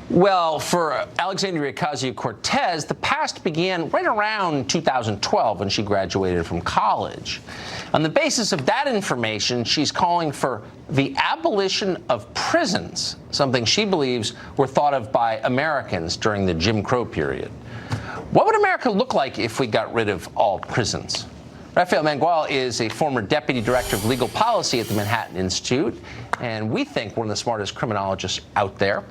Well, for Alexandria Ocasio-Cortez, the past began right around 2012 when she graduated from college. On the basis of that information, she's calling for the abolition of prisons, something she believes were thought of by Americans during the Jim Crow period. What would America look like if we got rid of all prisons? Rafael Mangual is a former deputy director of legal policy at the Manhattan Institute, and we think one of the smartest criminologists out there.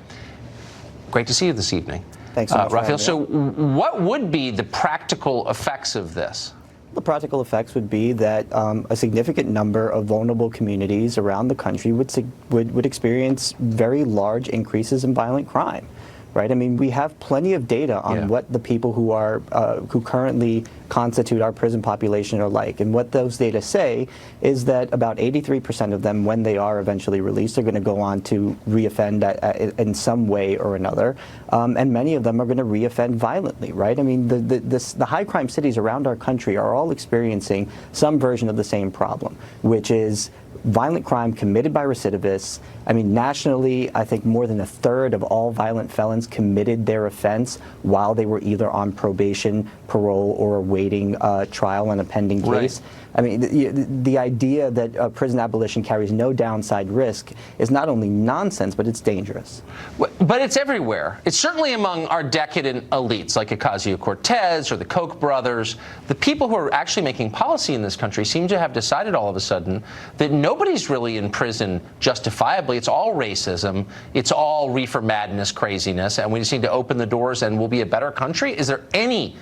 Great to see you this evening. Thanks so much, Rafael. So what would be the practical effects of this? The practical effects would be that a significant number of vulnerable communities around the country would experience very large increases in violent crime. Right? I mean, we have plenty of data on what the people who currently constitute our prison population are like. And what those data say is that about 83% of them, when they are eventually released, are going to go on to reoffend in some way or another. And many of them are going to reoffend violently, right? I mean, the high crime cities around our country are all experiencing some version of the same problem, which is violent crime committed by recidivists. I mean, nationally, I think more than a third of all violent felons committed their offense while they were either on probation, parole, or awaiting trial on a pending case. Right. I mean, the idea that prison abolition carries no downside risk is not only nonsense, but it's dangerous. But it's everywhere. It's certainly among our decadent elites, like Ocasio-Cortez or the Koch brothers. The people who are actually making policy in this country seem to have decided all of a sudden that nobody's really in prison justifiably. It's all racism. It's all reefer madness craziness. And we just need to open the doors and we'll be a better country. Is there any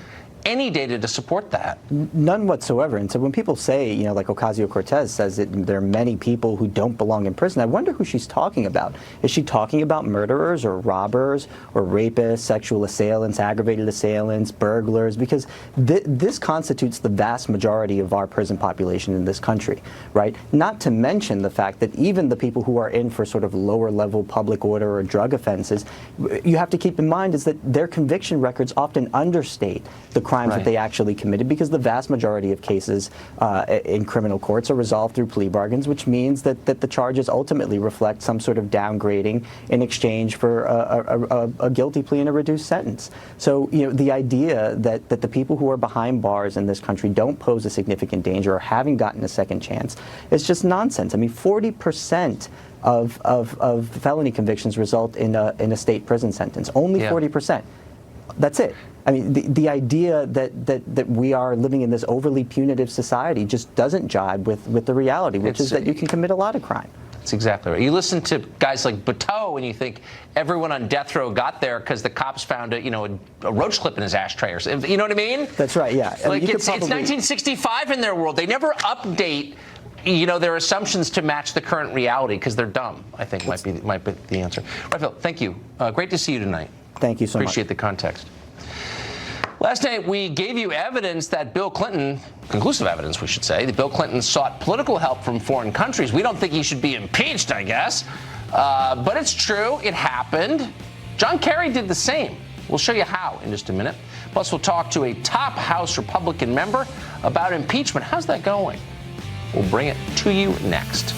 data to support that? None whatsoever. And so when people say, you know, like Ocasio-Cortez says that there are many people who don't belong in prison, I wonder who she's talking about. Is she talking about murderers or robbers or rapists, sexual assailants, aggravated assailants, burglars? Because this constitutes the vast majority of our prison population in this country, right? Not to mention the fact that even the people who are in for sort of lower level public order or drug offenses, you have to keep in mind is that their conviction records often understate the crimes that they actually committed, because the vast majority of cases in criminal courts are resolved through plea bargains, which means that the charges ultimately reflect some sort of downgrading in exchange for a guilty plea and a reduced sentence. So, you know, the idea that the people who are behind bars in this country don't pose a significant danger or haven't gotten a second chance is just nonsense. I mean, 40% of felony convictions result in a state prison sentence. Only 40%. That's it. I mean, the idea that we are living in this overly punitive society just doesn't jibe with the reality, which is that you can commit a lot of crime. That's exactly right. You listen to guys like Bateau and you think everyone on death row got there because the cops found a roach clip in his ashtray or something. You know what I mean? That's right, yeah. Like it's 1965 in their world. They never update their assumptions to match the current reality because they're dumb, I think might be the answer. Rafael, thank you. Great to see you tonight. Thank you so much. Appreciate the context. Last night, we gave you evidence that Bill Clinton, conclusive evidence, we should say, that Bill Clinton sought political help from foreign countries. We don't think he should be impeached, I guess. But it's true. It happened. John Kerry did the same. We'll show you how in just a minute. Plus, we'll talk to a top House Republican member about impeachment. How's that going? We'll bring it to you next.